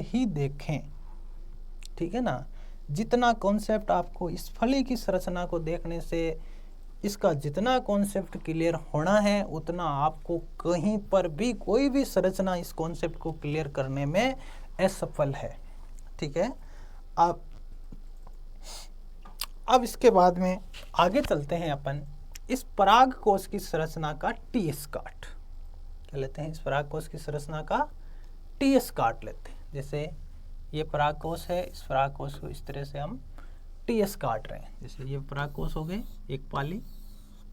ही देखें, ठीक है ना। जितना कॉन्सेप्ट आपको इस फली की संरचना को देखने से इसका जितना कॉन्सेप्ट क्लियर होना है उतना आपको कहीं पर भी कोई भी संरचना इस कॉन्सेप्ट को क्लियर करने में असफल है, ठीक है। अब इसके बाद में आगे चलते हैं अपन इस पराग कोश की संरचना का टीएस काट क्या लेते हैं। इस पराग कोश की संरचना का टीएस काट लेते हैं। जैसे ये पराग कोश है, इस पराग कोश को इस तरह से हम टीएस काट रहे हैं। जैसे ये पराग कोश हो गए, एक पाली,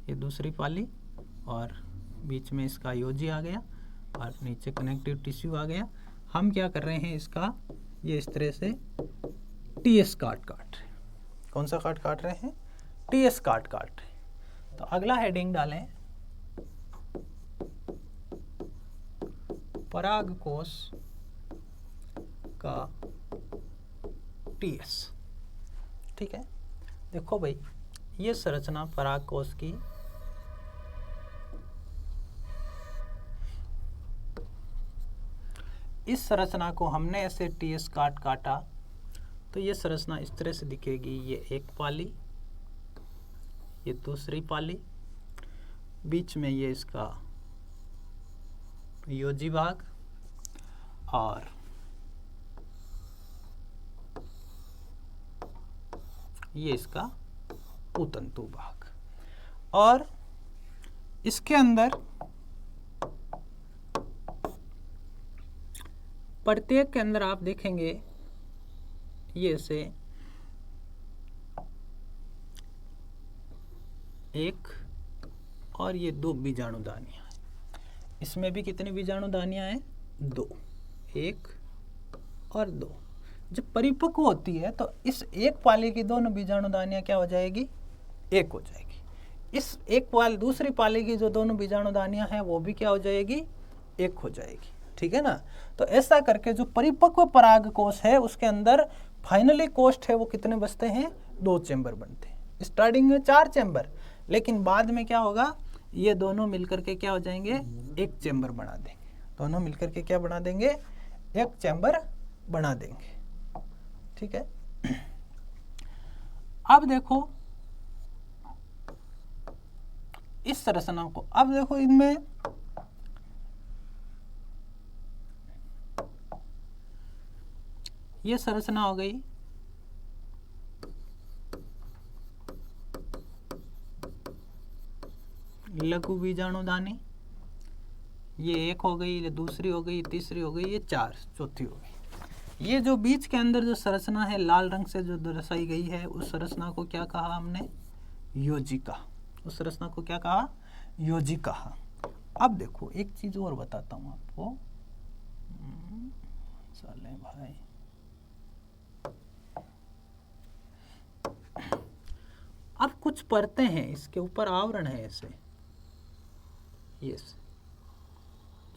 ये दूसरी पाली, और बीच में इसका योजी आ गया और नीचे कनेक्टिव टिश्यू आ गया। हम क्या कर रहे हैं, इसका ये इस तरह से टीएस काट रहे हैं। कौन सा काट रहे हैं, टीएस काट रहे हैं। तो अगला हेडिंग डालें पराग कोश का टीएस, ठीक है। देखो भाई, ये संरचना पराग कोश की इस संरचना को हमने ऐसे टीएस काटा तो ये संरचना इस तरह से दिखेगी। ये एक पाली, ये दूसरी पाली, बीच में ये इसका योजी भाग और ये इसका पूतंतु भाग। और इसके अंदर प्रत्येक के अंदर आप देखेंगे ये से एक और ये दो बीजाणुदानियां हैं। इसमें भी कितनी बीजाणुदानियां हैं, दो, एक और दो। जब परिपक्व होती है तो इस एक पाली की दोनों बीजाणुदानियां क्या हो जाएगी, एक हो जाएगी। इस एक पाली दूसरी पाली की जो दोनों बीजाणुदानियां हैं वो भी क्या हो जाएगी, एक हो जाएगी, ठीक है ना। तो ऐसा करके जो परिपक्व पराग कोश है उसके अंदर फाइनली कोष्ठ है वो कितने बचते हैं, 2 चैम्बर बनते हैं। स्टार्टिंग में 4 चैम्बर, लेकिन बाद में क्या होगा, ये दोनों मिलकर के क्या हो जाएंगे, एक चैम्बर बना देंगे। दोनों मिलकर के क्या बना देंगे, एक चैम्बर बना देंगे, ठीक है। अब देखो इस संरचना को, अब देखो इनमें ये संरचना हो गई लघु बीजाणुदानी, ये एक हो गई, ये दूसरी हो गई, तीसरी हो गई, ये 4, चौथी हो गई। ये जो बीच के अंदर जो संरचना है लाल रंग से जो दर्शाई गई है उस संरचना को क्या कहा हमने, योजिका। उस संरचना को क्या कहा, योजी कहा। अब देखो एक चीज और बताता हूं आपको, चले भाई, अब कुछ परतें हैं इसके ऊपर आवरण है ऐसे, यस,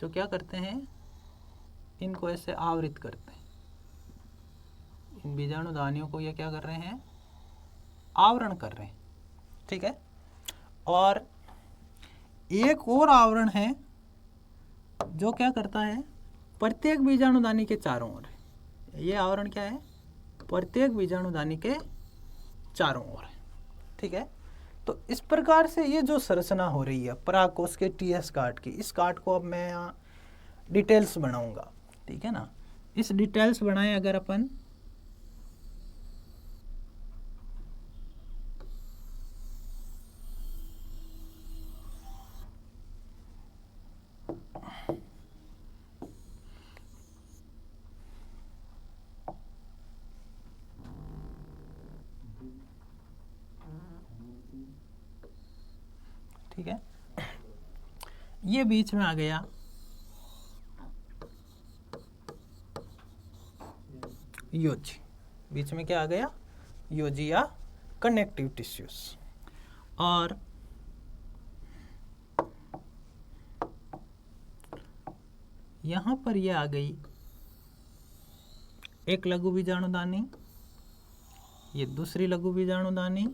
जो क्या करते हैं, इनको ऐसे आवृत करते हैं। इन बीजाणुदानियों को ये क्या कर रहे हैं, आवरण कर रहे हैं, ठीक है। और एक और आवरण है जो क्या करता है, प्रत्येक बीजाणुदानी के चारों ओर। ये आवरण क्या है, प्रत्येक बीजाणुदानी के चारों ओर, ठीक है। तो इस प्रकार से ये जो संरचना हो रही है परागकोश के टीएस काट की, इस काट को अब मैं यहाँ डिटेल्स बनाऊंगा, ठीक है ना। इस डिटेल्स बनाए अगर अपन, ठीक है, ये बीच में आ गया योजी, बीच में क्या आ गया, योजी या कनेक्टिव टिश्यूज। और यहां पर ये आ गई एक लघु बीजाणुदानी, ये दूसरी लघु बीजाणुदानी,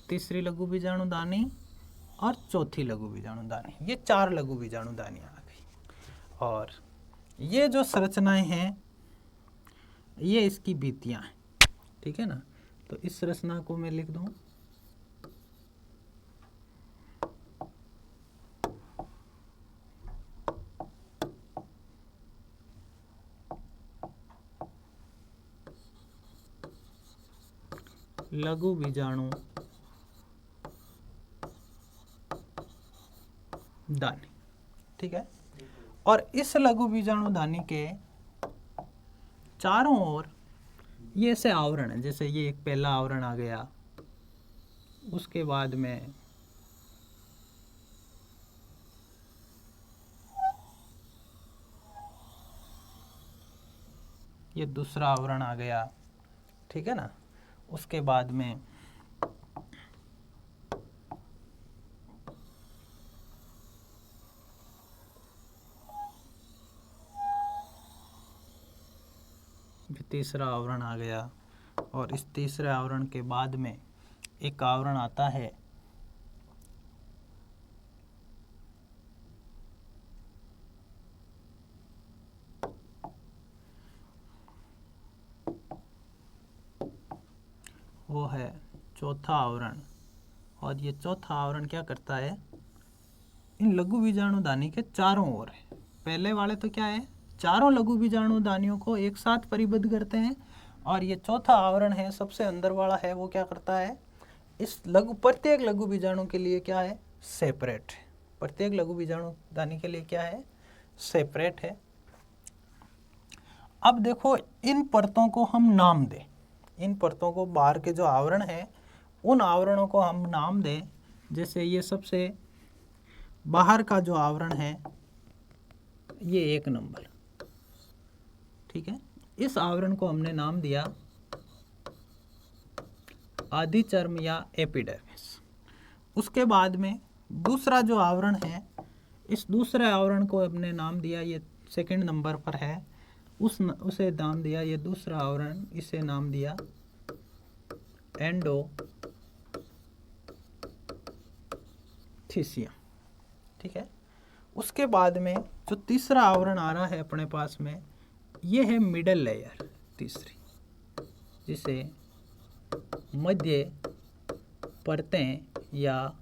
तीसरी लघु बीजाणुदानी और चौथी लघु बीजाणुदानी। ये 4 लघु बीजाणुदानियां आ गई। और ये जो संरचनाएं हैं ये इसकी भित्तियाँ हैं, ठीक है ना। तो इस रचना को मैं लिख दूं लघु बीजाणु दानी, ठीक है। और इस लघु बीजाणु दानी के चारों ओर ये ऐसे आवरण है, जैसे ये एक पहला आवरण आ गया, उसके बाद में ये दूसरा आवरण आ गया, ठीक है ना। उसके बाद में तीसरा आवरण आ गया, और इस तीसरे आवरण के बाद में एक आवरण आता है वो है चौथा आवरण। और ये चौथा आवरण क्या करता है, इन लघु बीजाणुदानी के चारों ओर है। पहले वाले तो क्या है, चारों लघु बीजाणुदानियों को एक साथ परिबद्ध करते हैं, और ये चौथा आवरण है सबसे अंदर वाला है, वो क्या करता है, इस प्रत्येक लघु बीजाणु के लिए क्या है, सेपरेट है। प्रत्येक लघु बीजाणुदानी के लिए क्या है, सेपरेट है। अब देखो इन परतों को हम नाम दें, इन परतों को, बाहर के जो आवरण है उन आवरणों को हम नाम दें। जैसे ये सबसे बाहर का जो आवरण है ये 1 नंबर, ठीक है। इस आवरण को हमने नाम दिया आदिचर्म या एपिडर्मिस। उसके बाद में दूसरा जो आवरण है, इस दूसरे आवरण को हमने नाम दिया, ये 2nd नंबर पर है, उसे नाम दिया, ये दूसरा आवरण, इसे नाम दिया एंडोथीसियम, ठीक है। उसके बाद में जो तीसरा आवरण आ रहा है अपने पास में, ये है मिडल लेयर, तीसरी, जिसे मध्य परतें या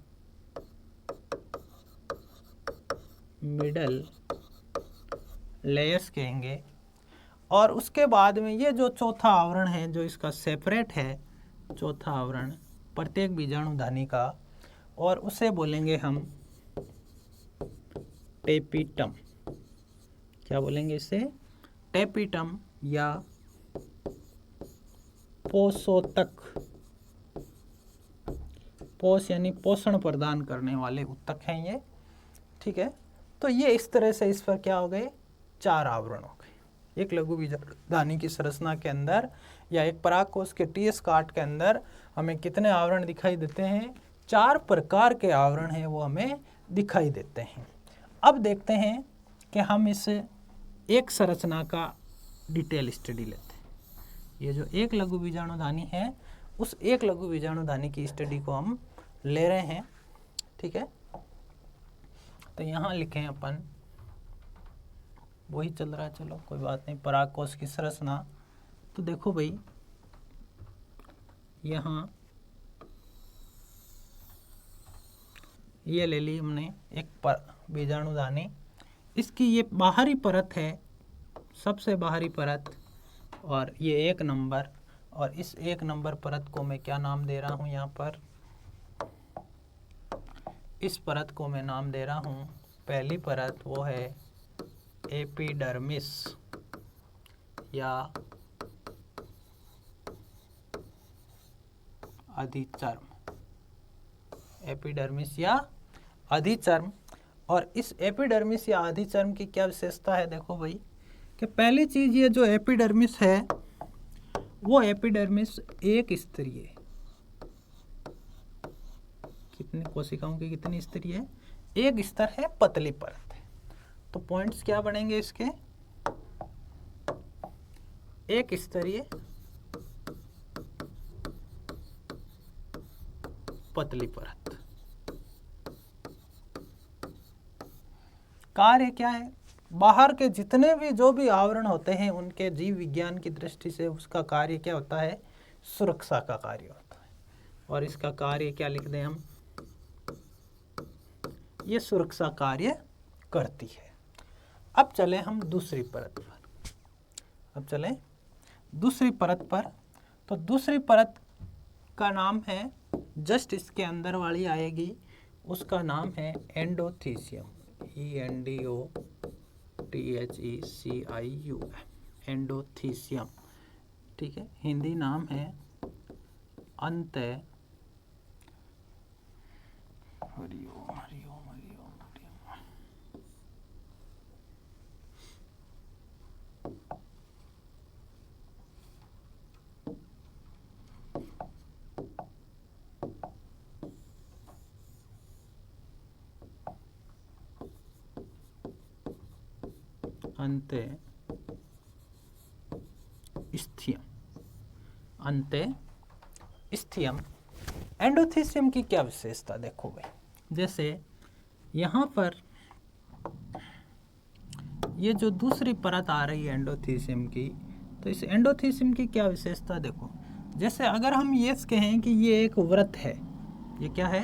मिडल लेयर्स कहेंगे। और उसके बाद में ये जो चौथा आवरण है जो इसका सेपरेट है, चौथा आवरण प्रत्येक बीजाणुधानी का, और उसे बोलेंगे हम टेपिटम। क्या बोलेंगे इसे, टेपिटम या पोषोतक। पोष यानी पोषण प्रदान करने वाले उत्तक हैं ये, ठीक है। तो ये इस तरह से इस पर क्या हो गए, 4 आवरण हो गए। एक लघु बीजाणुदानी की संरचना के अंदर या एक परागकोश के टीएस कार्ट के अंदर हमें कितने आवरण दिखाई देते हैं, 4 प्रकार के आवरण हैं वो हमें दिखाई देते हैं। अब देखते हैं कि हम इस एक संरचना का डिटेल स्टडी लेते हैं। ये जो एक लघु बीजाणुदानी है, उस एक लघु बीजाणुदानी की स्टडी को हम ले रहे हैं, ठीक है। तो यहाँ लिखें अपन, वही चल रहा है, चलो कोई बात नहीं, परागकोश की संरचना। तो देखो भाई, यहाँ ये ले ली हमने एक बीजाणुदानी, इसकी ये बाहरी परत है, सबसे बाहरी परत, और ये 1 नंबर, और इस 1 नंबर परत को मैं क्या नाम दे रहा हूँ, यहाँ पर इस परत को मैं नाम दे रहा हूँ, पहली परत वो है एपिडर्मिस या अधिचर्म, एपिडर्मिस या अधिचर्म। और इस एपिडर्मिस या अधिचर्म की क्या विशेषता है, देखो भाई, कि पहली चीज ये जो एपिडर्मिस है वो एपिडर्मिस एक स्तरीय, कितनी कोशिकाओं की कितनी स्तरीय है, एक स्तर है, पतली परत है। तो पॉइंट्स क्या बनेंगे इसके, एक स्तरीय, पतली परत। कार्य क्या है, बाहर के जितने भी जो भी आवरण होते हैं उनके जीव विज्ञान की दृष्टि से उसका कार्य क्या होता है, सुरक्षा का कार्य होता है। और इसका कार्य क्या लिख दें हम, ये सुरक्षा कार्य करती है। अब चले हम दूसरी परत पर, अब चलें दूसरी परत पर। तो दूसरी परत का नाम है, जस्ट इसके अंदर वाली आएगी, उसका नाम है एंडोथीसियम, ENDOTHECIUM, एंडोथीसियम। ठीक है, हिंदी नाम है अंतः, हरिओम हरिओम हरिओम हरिओम, अंतःस्थीयम, अंतःस्थीयम। एंडोथीसियम की क्या विशेषता देखो भाई, जैसे यहाँ पर ये जो दूसरी परत आ रही है एंडोथीसियम की, तो इस एंडोथीसियम की क्या विशेषता देखो। जैसे अगर हम ये कहें कि ये एक वृत्त है, ये क्या है,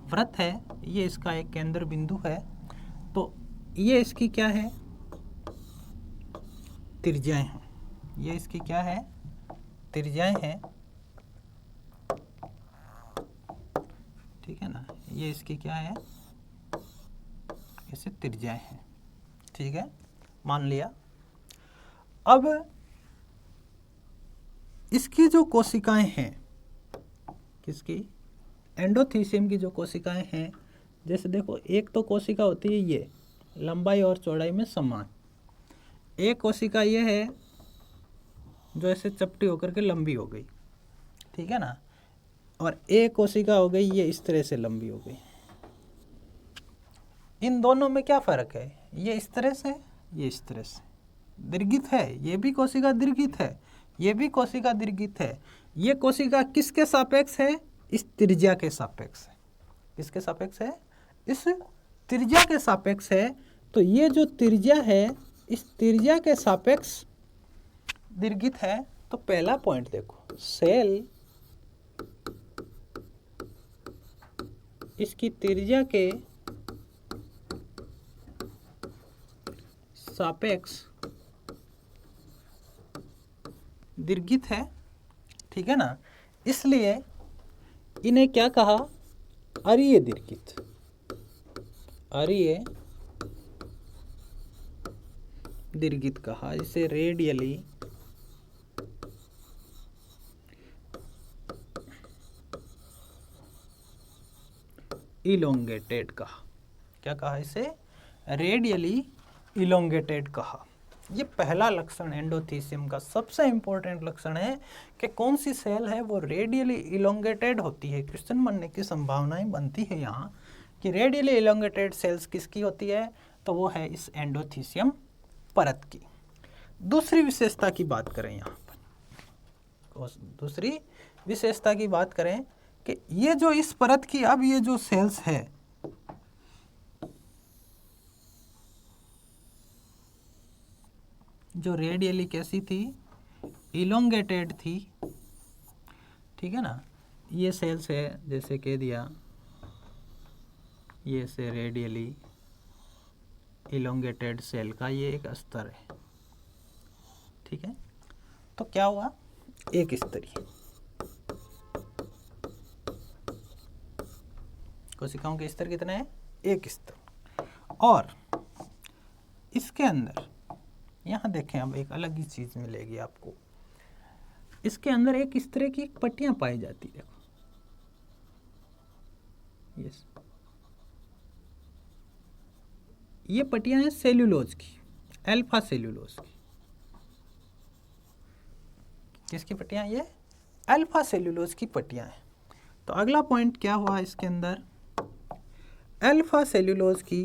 वृत्त है, ये इसका एक केंद्र बिंदु है, तो ये इसकी क्या है, त्रिज्याएं हैं, ये इसकी क्या है, त्रिज्याएं हैं। ठीक है ना, ये इसकी क्या है, ऐसे त्रिज्याएं हैं। ठीक है, मान लिया। अब इसकी जो कोशिकाएं हैं, किसकी, एंडोथीसियम की जो कोशिकाएं हैं, जैसे देखो एक तो कोशिका होती है ये लंबाई और चौड़ाई में समान, एक कोशिका ये है जो ऐसे चपटी होकर के लंबी हो गई, ठीक है ना, और एक कोशिका हो गई ये इस तरह से लंबी हो गई। इन दोनों में क्या फर्क है, ये इस तरह से, ये इस तरह से दीर्घित है, ये भी कोशिका दीर्घित है, ये भी कोशिका दीर्घित है। ये कोशिका किसके सापेक्ष है, इस त्रिज्या के सापेक्ष है। किसके सापेक्ष है, इस त्रिज्या के सापेक्ष है। तो ये जो त्रिज्या है इस त्रिज्या के सापेक्ष दीर्घित है। तो पहला पॉइंट देखो, सेल इसकी त्रिज्या के सापेक्ष दीर्घित है, ठीक है ना, इसलिए इन्हें क्या कहा, अरीय दीर्घित, अरीय दीर्घित कहा, इसे रेडियली इलोंगेटेड कहा। क्या कहा, इसे रेडियली इलोंगेटेड कहा। ये पहला लक्षण एंडोथीसियम का सबसे इंपॉर्टेंट लक्षण है कि कौन सी सेल है वो रेडियली इलोंगेटेड होती है। क्वेश्चन बनने की संभावनाएं बनती है यहाँ कि रेडियली इलोंगेटेड सेल्स किसकी होती है, तो वो है इस एंडोथीसियम परत की। दूसरी विशेषता की बात करें यहाँ पर, दूसरी विशेषता की बात करें कि ये जो इस परत की अब ये जो सेल्स है, जो रेडियली कैसी थी, इलोंगेटेड थी, ठीक है ना, ये सेल्स है, जैसे कह दिया ये से रेडियली इलोंगेटेड सेल का ये एक स्तर है, ठीक है। तो क्या हुआ, एक स्तरीय, कोशिकाओं के स्तर कितने हैं, एक स्तर। और इसके अंदर यहाँ देखें, अब एक अलग ही चीज मिलेगी आपको, इसके अंदर एक इस तरह की पट्टियां पाई जाती है, यस, ये पट्टियां हैं सेल्यूलोज की, अल्फा सेल्यूलोज की। किसकी पट्टियां, ये अल्फा सेल्यूलोज की पट्टियां हैं। तो अगला पॉइंट क्या हुआ, इसके अंदर अल्फा सेल्यूलोज की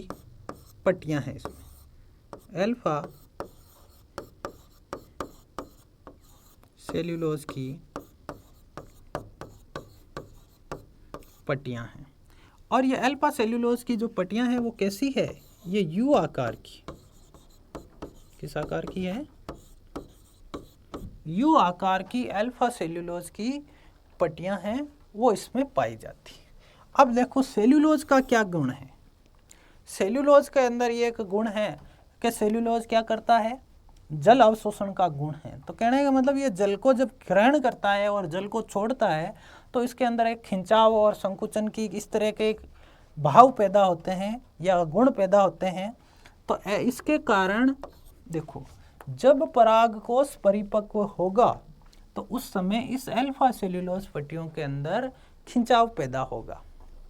पट्टियां हैं, इसमें अल्फा सेल्यूलोज की पट्टियां हैं। और ये अल्फा सेल्यूलोज की जो पट्टियां हैं वो कैसी है, ये यू आकार की, किस आकार की है? यू आकार की अल्फा सेल्यूलोज की पट्टियां हैं वो इसमें पाई जाती है। अब देखो सेल्यूलोज का क्या गुण है। सेल्यूलोज के अंदर ये एक गुण है कि सेल्यूलोज क्या करता है, जल अवशोषण का गुण है। तो कहने का मतलब ये जल को जब ग्रहण करता है और जल को छोड़ता है तो इसके अंदर एक खिंचाव और संकुचन की इस तरह के एक भाव पैदा होते हैं या गुण पैदा होते हैं। तो इसके कारण देखो जब परागकोश परिपक्व होगा तो उस समय इस अल्फा सेल्यूलोज पट्टियों के अंदर खिंचाव पैदा होगा।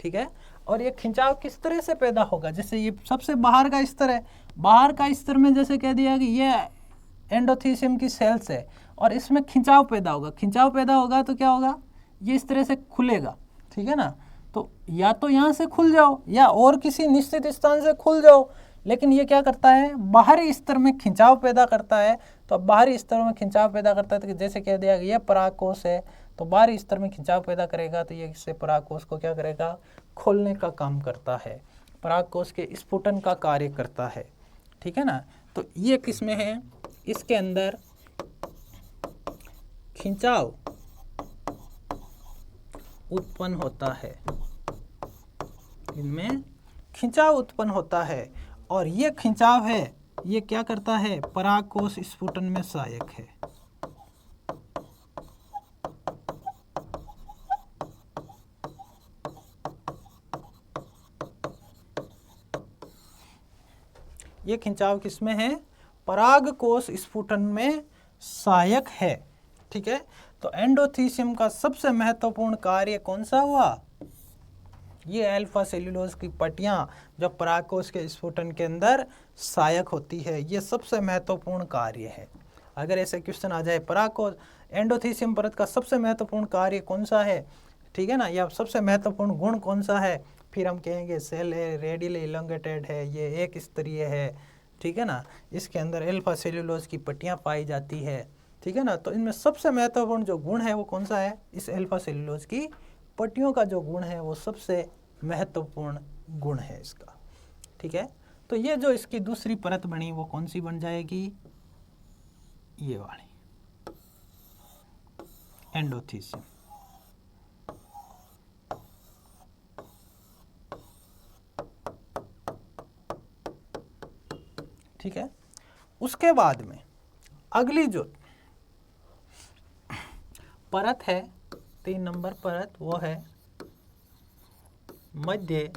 ठीक है, और ये खिंचाव किस तरह से पैदा होगा, जैसे ये सबसे बाहर का स्तर है, बाहर का स्तर में जैसे कह दिया कि ये एंडोथीसियम की सेल्स है और इसमें खिंचाव पैदा होगा। खिंचाव पैदा होगा तो क्या होगा, ये इस तरह से खुलेगा। ठीक है ना, तो या तो यहाँ से खुल जाओ या और किसी निश्चित स्थान से खुल जाओ, लेकिन ये क्या करता है, बाहरी स्तर में खिंचाव पैदा करता है। तो अब बाहरी स्तर में खिंचाव पैदा करता है तो जैसे कह दिया कि यह परागकोश है तो बाहरी स्तर में खिंचाव पैदा करेगा तो ये इससे परागकोश को क्या करेगा, खोलने का काम करता है, परागकोश के स्फुटन का कार्य करता है। ठीक है ना, तो ये किसमें है, इसके अंदर खिंचाव उत्पन्न होता है, इनमें खिंचाव उत्पन्न होता है और ये खिंचाव है ये क्या करता है, परागकोश स्फुटन में सहायक है। ये खिंचाव किसमें है, परागकोश स्फुटन में सहायक है। ठीक है, तो एंडोथीसियम का सबसे महत्वपूर्ण कार्य कौन सा हुआ, ये अल्फा सेल्यूलोज की पट्टियां जो परागकोश के स्फुटन के अंदर सहायक होती है, ये सबसे महत्वपूर्ण कार्य है। अगर ऐसे क्वेश्चन आ जाए परागकोश एंडोथीसियम परत का सबसे महत्वपूर्ण कार्य कौन सा है, ठीक है ना, या सबसे महत्वपूर्ण गुण कौन सा है, फिर हम कहेंगे सेल है, रेडियली इलोंगेटेड है, ये एक स्तरीय है। ठीक है ना, इसके अंदर अल्फा सेल्यूलोज की पट्टियां पाई जाती है। ठीक है ना, तो इनमें सबसे महत्वपूर्ण जो गुण है वो कौन सा है, इस अल्फा सेल्यूलोज की पट्टियों का जो गुण है वो सबसे महत्वपूर्ण गुण है इसका। ठीक है, तो ये जो इसकी दूसरी परत बनी वो कौन सी बन जाएगी, ये वाली एंडोथीसियम। ठीक है, उसके बाद में अगली जो परत है 3 नंबर परत वो है मध्य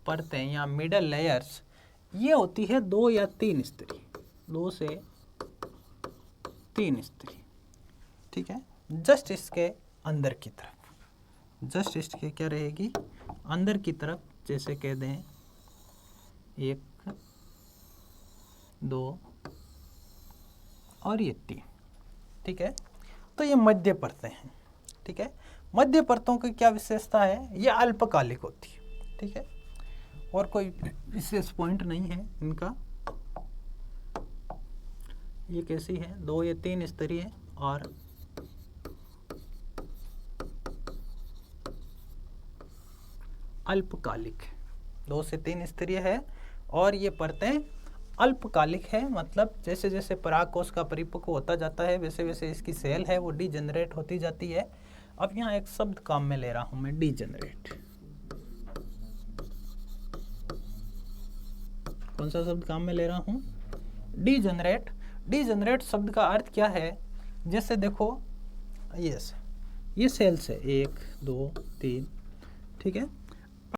परतें या मिडल लेयर्स। ये होती है 2 या 3 स्तरीय, 2 से 3 स्तरीय। ठीक है, जस्ट इसके अंदर की तरफ, जस्ट इसके क्या रहेगी, अंदर की तरफ, जैसे कह दें 1 2 और ये 3। ठीक है, तो ये मध्य परतें हैं। ठीक है, मध्य परतों की क्या विशेषता है, ये अल्पकालिक होती है। ठीक है, और कोई विशेष पॉइंट नहीं है इनका। ये कैसी है, 2 या 3 स्तरीय और अल्पकालिक, 2 से 3 स्तरीय है और ये परतें अल्पकालिक है। मतलब जैसे जैसे परागकोश का परिपक्व होता जाता है वैसे वैसे इसकी सेल है वो डीजेनरेट होती जाती है। अब यहाँ एक शब्द काम में ले रहा हूं मैं, डीजेनरेट। कौन सा शब्द काम में ले रहा हूं, डीजेनरेट। डीजेनरेट शब्द का अर्थ क्या है, जैसे देखो ये सेल्स है 1 2 3, ठीक है,